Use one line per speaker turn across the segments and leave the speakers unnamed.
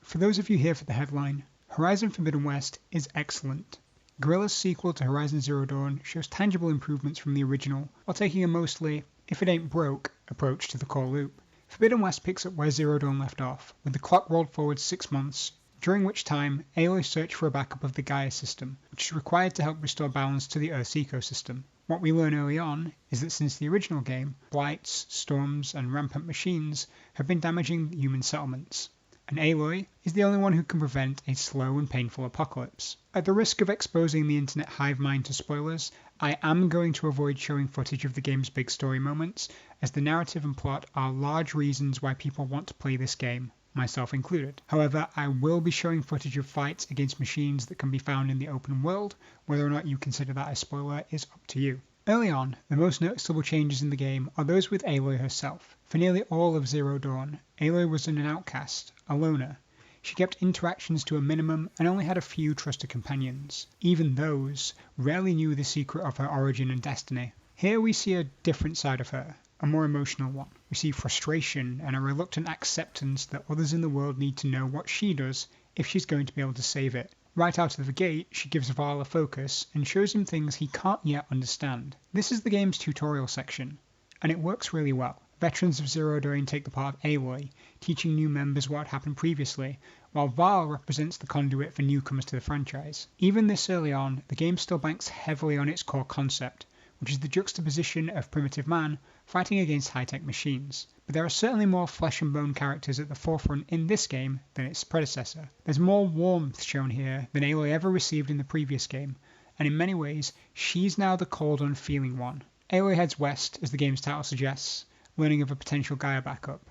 For those of you here for the headline, Horizon Forbidden West is excellent. Guerrilla's sequel to Horizon Zero Dawn shows tangible improvements from the original, while taking a mostly, if it ain't broke, approach to the core loop. Forbidden West picks up where Zero Dawn left off, with the clock rolled forward 6 months, during which time Aloy searched for a backup of the Gaia system, which is required to help restore balance to the Earth's ecosystem. What we learn early on is that since the original game, blights, storms, and rampant machines have been damaging human settlements, and Aloy is the only one who can prevent a slow and painful apocalypse. At the risk of exposing the internet hive mind to spoilers, I am going to avoid showing footage of the game's big story moments, as the narrative and plot are large reasons why people want to play this game, myself included. However, I will be showing footage of fights against machines that can be found in the open world. Whether or not you consider that a spoiler is up to you. Early on, the most noticeable changes in the game are those with Aloy herself. For nearly all of Zero Dawn, Aloy was an outcast, a loner. She kept interactions to a minimum and only had a few trusted companions. Even those rarely knew the secret of her origin and destiny. Here we see a different side of her, a more emotional one. We see frustration and a reluctant acceptance that others in the world need to know what she does if she's going to be able to save it. Right out of the gate, she gives Val a focus and shows him things he can't yet understand. This is the game's tutorial section, and it works really well. Veterans of Zero Dawn take the part of Aloy, teaching new members what happened previously, while Val represents the conduit for newcomers to the franchise. Even this early on, the game still banks heavily on its core concept, which is the juxtaposition of primitive man fighting against high-tech machines. But there are certainly more flesh and bone characters at the forefront in this game than its predecessor. There's more warmth shown here than Aloy ever received in the previous game, and in many ways, she's now the cold, unfeeling one. Aloy heads west, as the game's title suggests, learning of a potential Gaia backup.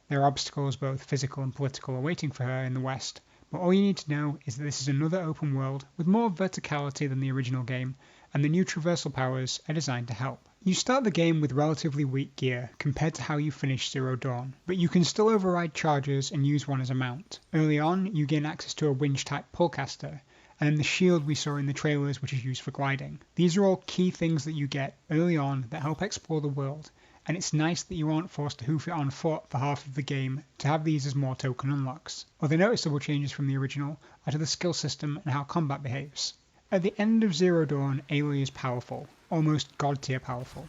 There are obstacles, both physical and political, awaiting for her in the west, but all you need to know is that this is another open world with more verticality than the original game, and the new traversal powers are designed to help. You start the game with relatively weak gear compared to how you finish Zero Dawn, but you can still override charges and use one as a mount. Early on, you gain access to a winch-type pullcaster, and then the shield we saw in the trailers, which is used for gliding. These are all key things that you get early on that help explore the world, and it's nice that you aren't forced to hoof it on foot for half of the game to have these as more token unlocks. Other noticeable changes from the original are to the skill system and how combat behaves. At the end of Zero Dawn, Aloy is powerful, almost god-tier powerful.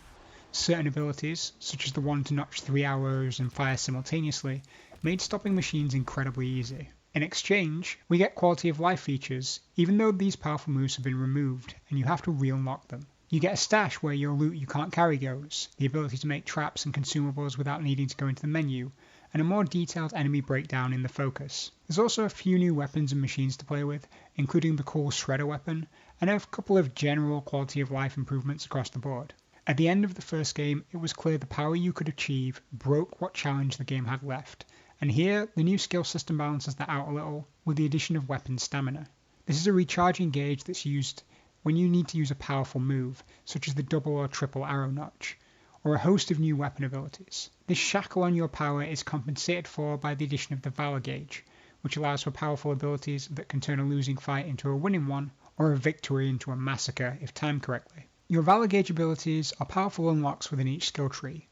Certain abilities, such as the one to notch 3 arrows and fire simultaneously, made stopping machines incredibly easy. In exchange, we get quality of life features, even though these powerful moves have been removed, and you have to re-unlock them. You get a stash where your loot you can't carry goes, the ability to make traps and consumables without needing to go into the menu, and a more detailed enemy breakdown in the focus. There's also a few new weapons and machines to play with, including the cool Shredder weapon, and a couple of general quality of life improvements across the board. At the end of the first game, it was clear the power you could achieve broke what challenge the game had left, and here the new skill system balances that out a little with the addition of weapon stamina. This is a recharging gauge that's used when you need to use a powerful move, such as the double or triple arrow notch, or a host of new weapon abilities. This shackle on your power is compensated for by the addition of the Valor gauge, which allows for powerful abilities that can turn a losing fight into a winning one, or a victory into a massacre if timed correctly. Your Valor gauge abilities are powerful unlocks within each skill tree.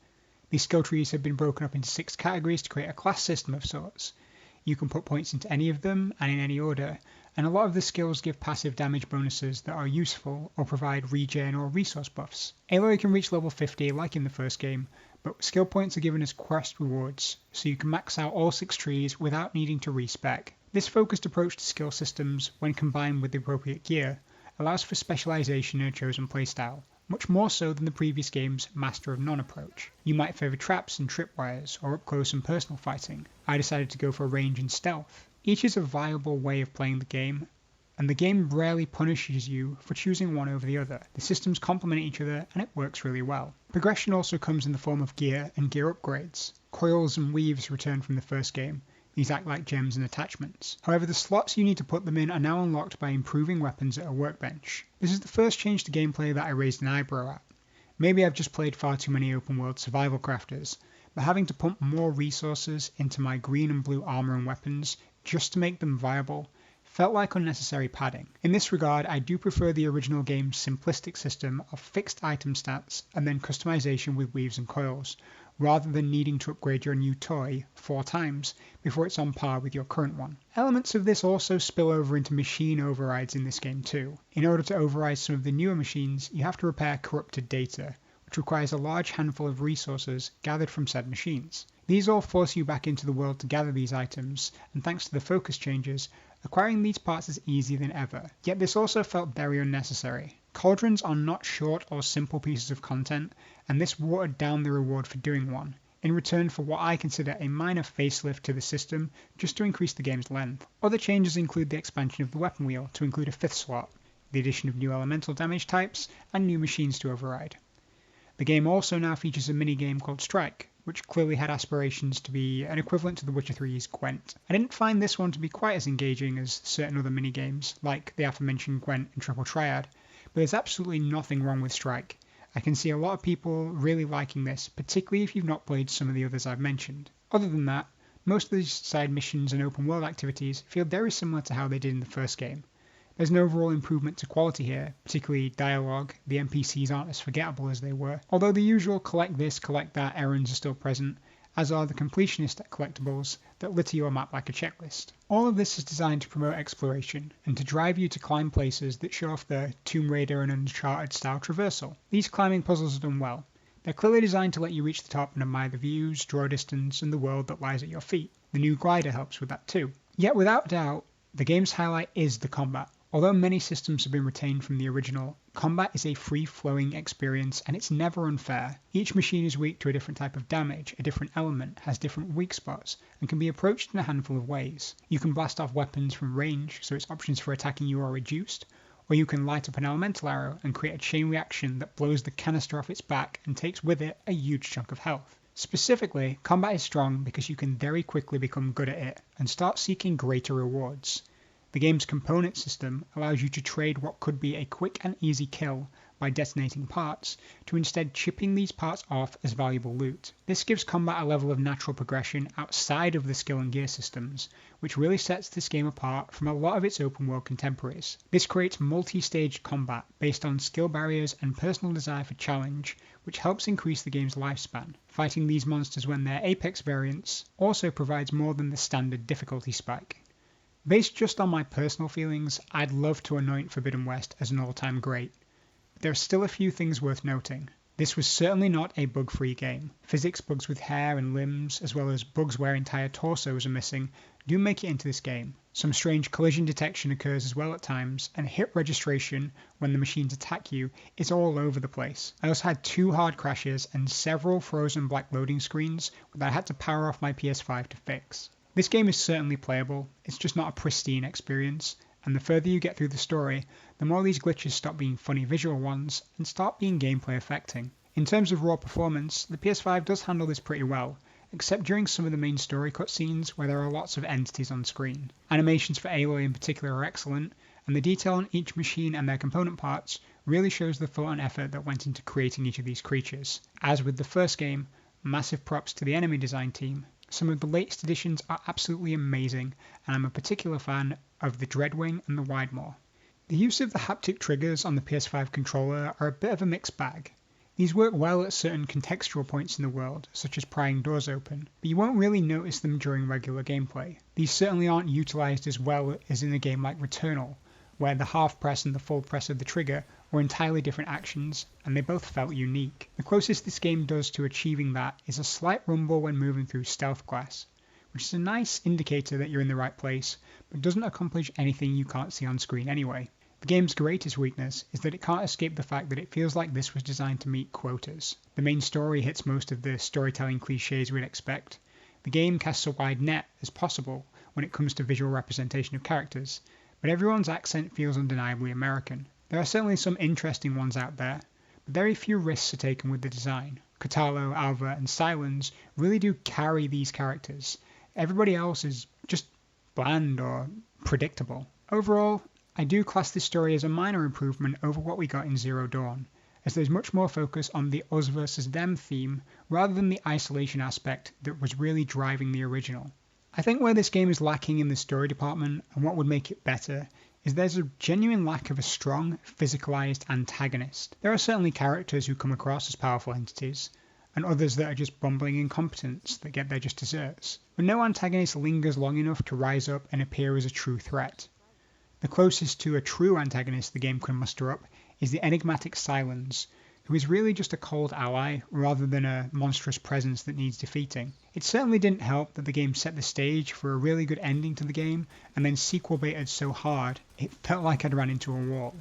These skill trees have been broken up into 6 categories to create a class system of sorts. You can put points into any of them and in any order, and a lot of the skills give passive damage bonuses that are useful or provide regen or resource buffs. Aloy can reach level 50 like in the first game, but skill points are given as quest rewards, so you can max out all 6 trees without needing to respec. This focused approach to skill systems, when combined with the appropriate gear, allows for specialization in a chosen playstyle, much more so than the previous game's Master of None approach. You might favour traps and tripwires, or up close and personal fighting. I decided to go for range and stealth. Each is a viable way of playing the game, and the game rarely punishes you for choosing one over the other. The systems complement each other, and it works really well. Progression also comes in the form of gear and gear upgrades. Coils and weaves return from the first game. These act like gems and attachments. However, the slots you need to put them in are now unlocked by improving weapons at a workbench. This is the first change to gameplay that I raised an eyebrow at. Maybe I've just played far too many open world survival crafters, but having to pump more resources into my green and blue armor and weapons just to make them viable felt like unnecessary padding. In this regard, I do prefer the original game's simplistic system of fixed item stats and then customization with weaves and coils, rather than needing to upgrade your new toy 4 times before it's on par with your current one. Elements of this also spill over into machine overrides in this game too. In order to override some of the newer machines, you have to repair corrupted data, which requires a large handful of resources gathered from said machines. These all force you back into the world to gather these items, and thanks to the focus changes, acquiring these parts is easier than ever. Yet this also felt very unnecessary. Cauldrons are not short or simple pieces of content, and this watered down the reward for doing one, in return for what I consider a minor facelift to the system just to increase the game's length. Other changes include the expansion of the weapon wheel to include a 5th slot, the addition of new elemental damage types, and new machines to override. The game also now features a minigame called Strike, which clearly had aspirations to be an equivalent to The Witcher 3's Gwent. I didn't find this one to be quite as engaging as certain other minigames, like the aforementioned Gwent and Triple Triad, but there's absolutely nothing wrong with Strike. I can see a lot of people really liking this, particularly if you've not played some of the others I've mentioned. Other than that, most of these side missions and open world activities feel very similar to how they did in the first game. There's an overall improvement to quality here, particularly dialogue. The NPCs aren't as forgettable as they were, although the usual collect this, collect that errands are still present, as are the completionist collectibles that litter your map like a checklist. All of this is designed to promote exploration, and to drive you to climb places that show off the Tomb Raider and Uncharted style traversal. These climbing puzzles are done well. They're clearly designed to let you reach the top and admire the views, draw distance, and the world that lies at your feet. The new glider helps with that too. Yet without doubt, the game's highlight is the combat. Although many systems have been retained from the original, combat is a free-flowing experience and it's never unfair. Each machine is weak to a different type of damage, a different element, has different weak spots, and can be approached in a handful of ways. You can blast off weapons from range, so its options for attacking you are reduced, or you can light up an elemental arrow and create a chain reaction that blows the canister off its back and takes with it a huge chunk of health. Specifically, combat is strong because you can very quickly become good at it and start seeking greater rewards. The game's component system allows you to trade what could be a quick and easy kill by detonating parts to instead chipping these parts off as valuable loot. This gives combat a level of natural progression outside of the skill and gear systems, which really sets this game apart from a lot of its open world contemporaries. This creates multi-staged combat based on skill barriers and personal desire for challenge, which helps increase the game's lifespan. Fighting these monsters when they're apex variants also provides more than the standard difficulty spike. Based just on my personal feelings, I'd love to anoint Forbidden West as an all-time great, but there are still a few things worth noting. This was certainly not a bug-free game. Physics bugs with hair and limbs, as well as bugs where entire torsos are missing, do make it into this game. Some strange collision detection occurs as well at times, and hit registration when the machines attack you is all over the place. I also had 2 hard crashes and several frozen black loading screens that I had to power off my PS5 to fix. This game is certainly playable, it's just not a pristine experience, and the further you get through the story, the more these glitches stop being funny visual ones and start being gameplay affecting. In terms of raw performance, the PS5 does handle this pretty well, except during some of the main story cutscenes where there are lots of entities on screen. Animations for Aloy in particular are excellent, and the detail on each machine and their component parts really shows the thought and effort that went into creating each of these creatures. As with the first game, massive props to the enemy design team. Some of the latest additions are absolutely amazing, and I'm a particular fan of the Dreadwing and the Widemaw. The use of the haptic triggers on the PS5 controller are a bit of a mixed bag. These work well at certain contextual points in the world, such as prying doors open, but you won't really notice them during regular gameplay. These certainly aren't utilised as well as in a game like Returnal, where the half press and the full press of the trigger were entirely different actions, and they both felt unique. The closest this game does to achieving that is a slight rumble when moving through stealth glass, which is a nice indicator that you're in the right place, but doesn't accomplish anything you can't see on screen anyway. The game's greatest weakness is that it can't escape the fact that it feels like this was designed to meet quotas. The main story hits most of the storytelling cliches we'd expect. The game casts a wide net as possible when it comes to visual representation of characters, but everyone's accent feels undeniably American. There are certainly some interesting ones out there, but very few risks are taken with the design. Kotalo, Alva, and Silence really do carry these characters. Everybody else is just bland or predictable. Overall, I do class this story as a minor improvement over what we got in Zero Dawn, as there's much more focus on the us versus them theme rather than the isolation aspect that was really driving the original. I think where this game is lacking in the story department, and what would make it better, is there's a genuine lack of a strong, physicalized antagonist. There are certainly characters who come across as powerful entities, and others that are just bumbling incompetents that get their just desserts. But no antagonist lingers long enough to rise up and appear as a true threat. The closest to a true antagonist the game can muster up is the enigmatic Silence, who is really just a cold ally rather than a monstrous presence that needs defeating. It certainly didn't help that the game set the stage for a really good ending to the game and then sequel baited so hard it felt like I'd ran into a wall.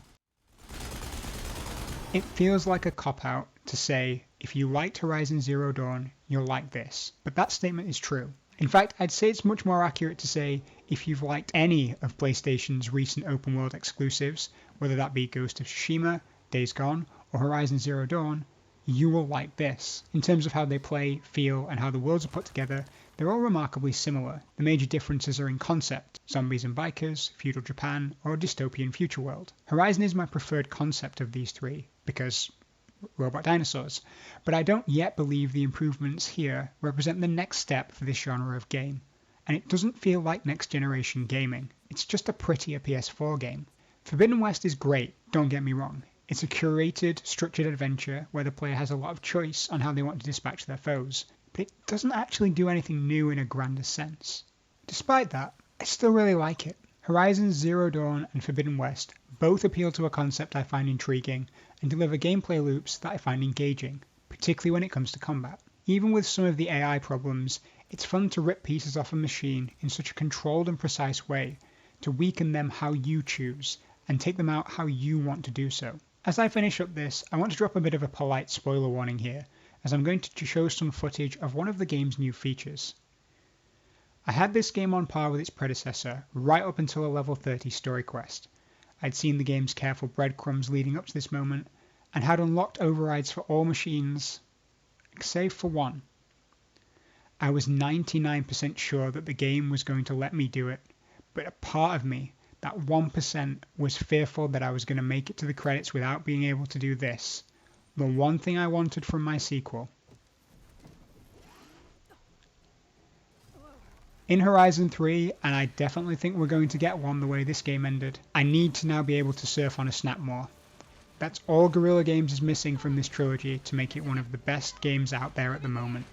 It feels like a cop-out to say, if you liked Horizon Zero Dawn, you'll like this. But that statement is true. In fact, I'd say it's much more accurate to say, if you've liked any of PlayStation's recent open world exclusives, whether that be Ghost of Tsushima, Days Gone, or Horizon Zero Dawn, you will like this. In terms of how they play, feel, and how the worlds are put together, they're all remarkably similar. The major differences are in concept: zombies and bikers, feudal Japan, or a dystopian future world. Horizon is my preferred concept of these three, because robot dinosaurs, but I don't yet believe the improvements here represent the next step for this genre of game. And it doesn't feel like next generation gaming, it's just a prettier PS4 game. Forbidden West is great, don't get me wrong. It's a curated, structured adventure where the player has a lot of choice on how they want to dispatch their foes, but it doesn't actually do anything new in a grander sense. Despite that, I still really like it. Horizon Zero Dawn and Forbidden West both appeal to a concept I find intriguing and deliver gameplay loops that I find engaging, particularly when it comes to combat. Even with some of the AI problems, it's fun to rip pieces off a machine in such a controlled and precise way, to weaken them how you choose, and take them out how you want to do so. As I finish up this, I want to drop a bit of a polite spoiler warning here, as I'm going to show some footage of one of the game's new features. I had this game on par with its predecessor right up until a level 30 story quest. I'd seen the game's careful breadcrumbs leading up to this moment, and had unlocked overrides for all machines, save for one. I was 99% sure that the game was going to let me do it, but a part of me, that 1%, was fearful that I was going to make it to the credits without being able to do this, the one thing I wanted from my sequel. In Horizon 3, and I definitely think we're going to get one the way this game ended, I need to now be able to surf on a snap more. That's all Guerrilla Games is missing from this trilogy to make it one of the best games out there at the moment.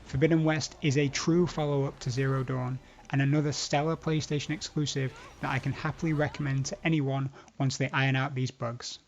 Forbidden West is a true follow-up to Zero Dawn, and another stellar PlayStation exclusive that I can happily recommend to anyone once they iron out these bugs.